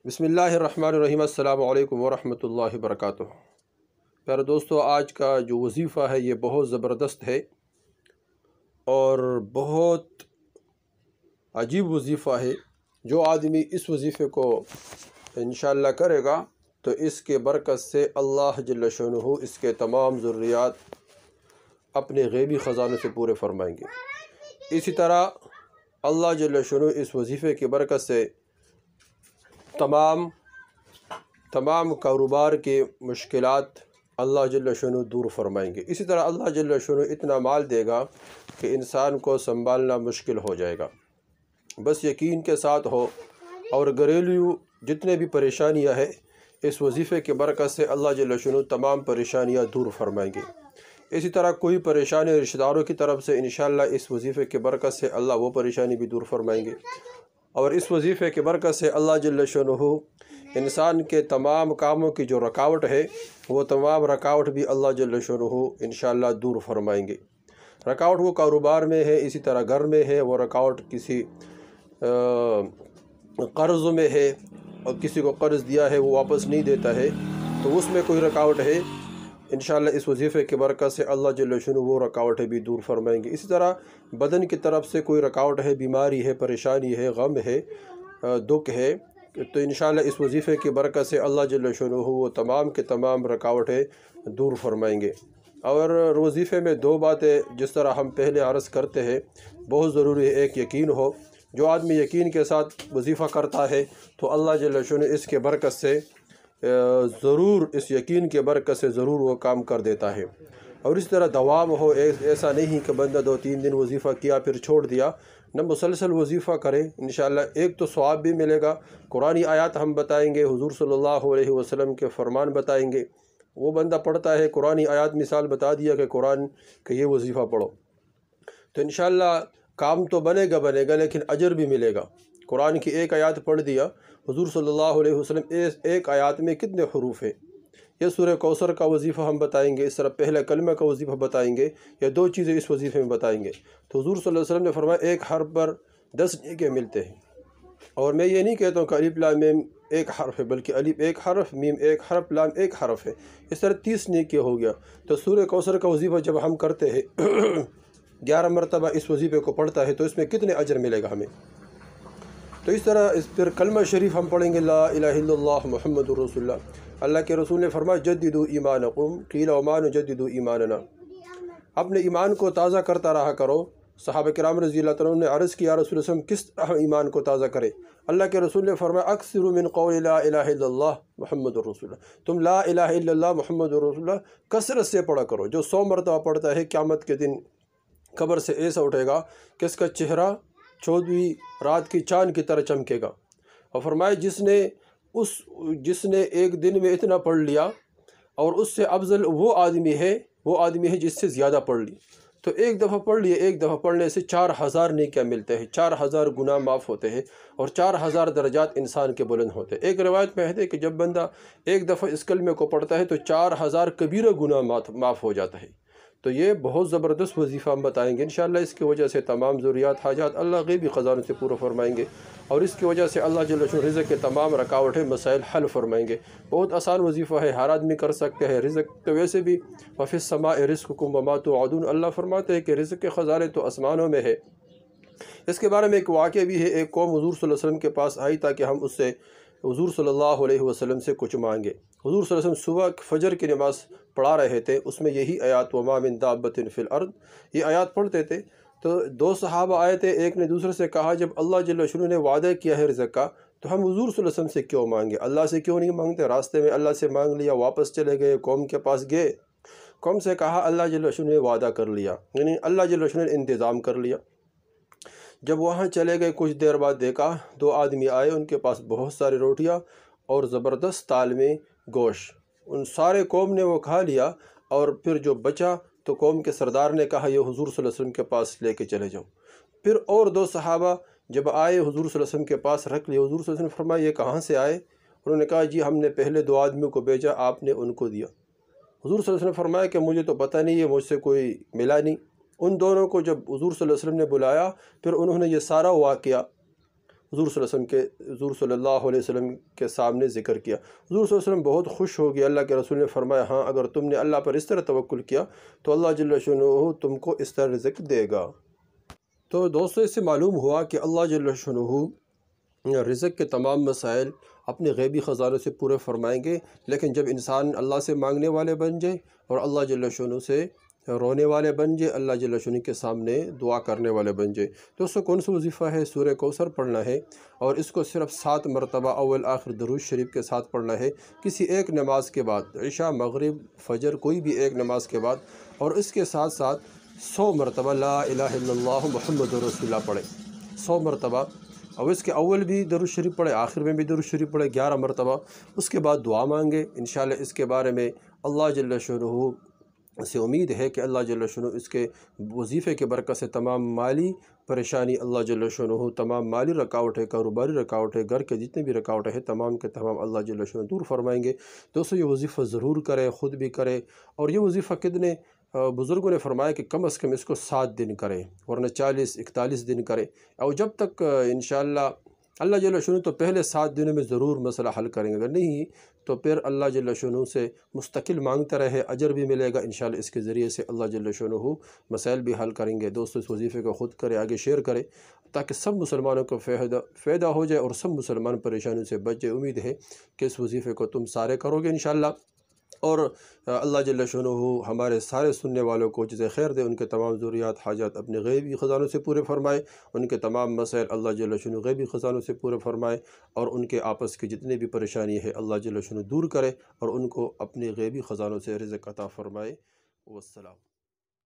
بسم اللہ الرحمن الرحیم۔ السلام علیکم ورحمۃ اللہ وبرکاتہ۔ پیارے دوستو، آج کا جو وظیفہ ہے یہ بہت زبردست ہے اور بہت عجیب وظیفہ ہے۔ جو آدمی اس وظیفے کو انشاءاللہ کرے گا تو اس کے برکت سے اللہ جل شانہ اس کے تمام ضروریات اپنے غیبی خزانوں سے پورے فرمائیں گے۔ اسی طرح اللہ جل شانہ اس وظیفے کی برکت سے تمام کاروبار کے مشکلات اللہ جل شانہ دور فرمائیں گے۔ اسی طرح اللہ جل شانہ اتنا مال دے گا کہ انسان کو سنبھالنا مشکل ہو جائے گا۔ بس یقین کے ساتھ ہو، اور گھریلو جتنے بھی پریشانیاں ہیں اس وظیفے کے برکت سے اللہ جل شانہ تمام پریشانیاں دور فرمائیں گے۔ اسی طرح کوئی پریشانی رشتہ داروں کی طرف سے انشاءاللہ اس وظیفے کے برکت سے اللہ وہ پریشانی بھی دور فرمائیں گے، اور اس وظیفے کے برکت سے اللہ جل شانہ انسان کے تمام کاموں کی جو رکاوٹ ہے وہ تمام رکاوٹ بھی اللہ جل شانہ انشاءاللہ دور فرمائیں گے۔ رکاوٹ وہ کاروبار میں ہے، اسی طرح گھر میں ہے، وہ رکاوٹ کسی قرض میں ہے اور کسی کو قرض دیا ہے وہ واپس نہیں دیتا ہے تو اس میں کوئی رکاوٹ ہے، انشاءاللہ اس وظیفے کے برکت سے اللہ جل شانہ وہ رکاوٹیں بھی دور فرمائیں گے۔ اسی طرح بدن کی طرف سے کوئی رکاوٹ ہے، بیماری ہے، پریشانی ہے، غم ہے، دکھ ہے، تو انشاءاللہ اس وظیفے کی برکت سے اللہ جل شانہ وہ تمام کے تمام رکاوٹیں دور فرمائیں گے۔ اور وظیفے میں دو باتیں جس طرح ہم پہلے عرض کرتے ہیں بہت ضروری ہے۔ ایک یقین ہو، جو آدمی یقین کے ساتھ وظیفہ کرتا ہے تو اللہ جل شانہ اس کے برکت سے ضرور، اس یقین کے برکت سے ضرور وہ کام کر دیتا ہے۔ اور اس طرح دوام ہو، ایسا نہیں کہ بندہ 2-3 دن وظیفہ کیا پھر چھوڑ دیا، نہ مسلسل وظیفہ کرے انشاءاللہ۔ ایک تو ثواب بھی ملے گا، قرآنی آیات ہم بتائیں گے، حضور صلی اللہ علیہ وسلم کے فرمان بتائیں گے، وہ بندہ پڑھتا ہے قرآنی آیات، مثال بتا دیا کہ قرآن کہ یہ وظیفہ پڑھو تو انشاءاللہ کام تو بنے گا لیکن اجر بھی ملے گا۔ قرآن کی ایک آیات پڑھ دیا، حضور صلی اللہ علیہ وسلم ایک آیات میں کتنے حروف ہیں۔ یہ سورہ کوثر کا وظیفہ ہم بتائیں گے، اس طرح پہلے کلمہ کا وظیفہ بتائیں گے، یا دو چیزیں اس وظیفے میں بتائیں گے تو حضور صلی اللہ علیہ وسلم نے فرمایا ایک حرف پر 10 نیکیاں ملتے ہیں۔ اور میں یہ نہیں کہتا ہوں کہ الف لام میم ایک حرف ہے، بلکہ الف ایک حرف، میم ایک حرف، لام ایک حرف ہے، اس طرح 30 نیکیاں ہو گیا۔ تو سورہ کوثر کا وظیفہ جب ہم کرتے ہیں 11 مرتبہ اس وظیفے کو پڑھتا ہے تو اس میں کتنے اجر ملے گا ہمیں۔ تو اس طرح اس پر کلمہ شریف ہم پڑھیں گے، لا الہ الا اللہ محمد رسول اللہ۔ اللہ کے رسول نے فرمایا جددوا ایمانکم، قیل وما نجدد ایماننا، اپنے ایمان کو تازہ کرتا رہا کرو۔ صحابہ کرام رضی اللہ تعالیٰ نے عرض کیا رسول اللہ کس طرح ایمان کو تازہ کرے؟ اللہ کے رسول نے فرمایا اکثروا من قول لا الہ الا اللہ محمد رسول اللہ، تم لا الہ الا اللہ محمد رسول اللہ کثرت سے پڑھا کرو۔ جو 100 مرتبہ پڑھتا ہے قیامت کے دن قبر سے ایسا اٹھے گا کہ اس کا چہرہ 14ویں رات کی چاند کی طرح چمکے گا۔ اور فرمایا جس نے ایک دن میں اتنا پڑھ لیا، اور اس سے افضل وہ آدمی ہے جس سے زیادہ پڑھ لی۔ تو ایک دفعہ پڑھ لیے، ایک دفعہ پڑھنے سے 4000 نیکیاں ملتے ہیں، 4000 گناہ معاف ہوتے ہیں، اور 4000 درجات انسان کے بلند ہوتے ہیں۔ ایک روایت میں ہے کہ جب بندہ ایک دفعہ اس کلمے کو پڑھتا ہے تو 4000 کبیرہ گناہ معاف ہو جاتا ہے۔ تو یہ بہت زبردست وظیفہ ہم بتائیں گے انشاءاللہ۔ اس کی وجہ سے تمام ضروریات حاجات اللہ غیبی خزانوں سے پورا فرمائیں گے، اور اس کی وجہ سے اللہ جل شانہ رزق کے تمام رکاوٹیں مسائل حل فرمائیں گے۔ بہت آسان وظیفہ ہے، ہر آدمی کر سکتے ہیں۔ رزق تو ویسے بھی وفی السماء رزقکم وما توعدون، اللہ فرماتے ہیں کہ رزق کے خزانے تو آسمانوں میں ہے۔ اس کے بارے میں ایک واقعہ بھی ہے، ایک قوم حضور صلی اللہ علیہ وسلم کے پاس آئی تاکہ ہم اس سے حضور صلی اللہ علیہ وسلم سے کچھ مانگے۔ حضور صلی اللہ علیہ وسلم صبح فجر کی نماز پڑھا رہے تھے، اس میں یہی آیات وما من دابۃ فی الارض یہ آیات پڑھتے تھے۔ تو 2 صحابہ آئے تھے، ایک نے دوسرے سے کہا جب اللہ جل شانہ نے وعدہ کیا ہے رزق کا تو ہم حضور صلی اللہ علیہ وسلم سے کیوں مانگے؟ اللہ سے کیوں نہیں مانگتے؟ راستے میں اللہ سے مانگ لیا، واپس چلے گئے، قوم کے پاس گئے، قوم سے کہا اللہ جل شانہ نے وعدہ کر لیا، یعنی اللہ جل شانہ نے انتظام کر لیا۔ جب وہاں چلے گئے کچھ دیر بعد دیکھا 2 آدمی آئے، ان کے پاس بہت ساری روٹیاں اور زبردست تال میں گوشت، ان سارے قوم نے وہ کھا لیا، اور پھر جو بچا تو قوم کے سردار نے کہا یہ حضور صلی اللہ علیہ وسلم کے پاس لے کے چلے جاؤ۔ پھر اور 2 صحابہ جب آئے حضور صلی اللہ علیہ وسلم کے پاس رکھ لیے۔ حضور صلی اللہ علیہ وسلم نے فرمایا یہ کہاں سے آئے؟ انہوں نے کہا جی ہم نے پہلے 2 آدمیوں کو بھیجا، آپ نے ان کو دیا۔ حضور صلی اللہ علیہ وسلم نے فرمایا کہ مجھے تو پتہ نہیں ہے، مجھ سے کوئی ملا نہیں۔ ان دونوں کو جب حضور صلی اللہ علیہ وسلم نے بلایا پھر انہوں نے یہ سارا واقعہ حضور صلی اللہ علیہ وسلم کے سامنے ذکر کیا۔ حضور صلی اللہ علیہ وسلم بہت خوش ہو گیا۔ اللہ کے رسول نے فرمایا ہاں اگر تم نے اللہ پر اس طرح توکل کیا تو اللہ جل شانہ تم کو اس طرح رزق دے گا۔ تو دوستو اس سے معلوم ہوا کہ اللہ جل شانہ رزق کے تمام مسائل اپنے غیبی خزانوں سے پورے فرمائیں گے، لیکن جب انسان اللہ سے مانگنے والے بن جائے اور اللہ جل شانہ سے رونے والے بن جائے، اللہ جل شانہ کے سامنے دعا کرنے والے بن جائے۔ دوستو کون سا وظیفہ ہے؟ سورہ کوثر پڑھنا ہے، اور اس کو صرف 7 مرتبہ اول آخر درود شریف کے ساتھ پڑھنا ہے، کسی ایک نماز کے بعد، عشاء مغرب فجر کوئی بھی ایک نماز کے بعد، اور اس کے ساتھ ساتھ 100 مرتبہ لا الہ الا اللہ محمد رسول اللہ پڑھیں، 100 مرتبہ، اور اس کے اول بھی درود شریف پڑھے، آخر میں بھی درود شریف پڑھے 11 مرتبہ، اس کے بعد دعا مانگے۔ انشاءاللہ اس کے بارے میں اللہ جل شانہ سے امید ہے کہ اللہ جل شانہ اس کے وظیفے کے برکت سے تمام مالی پریشانی، اللہ جل شانہ تمام مالی رکاوٹیں، کاروباری رکاوٹیں، گھر کے جتنے بھی رکاوٹیں ہیں تمام کے تمام اللہ جل شانہ دور فرمائیں گے۔ دوستو یہ وظیفہ ضرور کرے، خود بھی کرے، اور یہ وظیفہ کتنے بزرگوں نے فرمایا کہ کم از کم اس کو 7 دن کریں، ورنہ 40-41 دن کریں، اور جب تک انشاءاللہ اللہ جل شانہ تو پہلے 7 دنوں میں ضرور مسئلہ حل کریں گے، اگر نہیں تو پھر اللہ جل شانہ سے مستقل مانگتا رہے، اجر بھی ملے گا انشاءاللہ، اس کے ذریعے سے اللہ جل شانہ مسائل بھی حل کریں گے۔ دوستو اس وظیفے کو خود کرے، آگے شیئر کرے، تاکہ سب مسلمانوں کو فائدہ ہو جائے اور سب مسلمان پریشانیوں سے بچ جائے۔ امید ہے کہ اس وظیفے کو تم سارے کرو گے انشاءاللہ، اور اللہ جل شانہ ہمارے سارے سننے والوں کو جزائے خیر دے، ان کے تمام ضروریات حاجات اپنے غیبی خزانوں سے پورے فرمائے، ان کے تمام مسائل اللہ جل شانہ غیبی خزانوں سے پورے فرمائے، اور ان کے آپس کی جتنے بھی پریشانی ہے اللہ جل شانہ دور کرے، اور ان کو اپنے غیبی خزانوں سے رزق عطا فرمائے۔ والسلام۔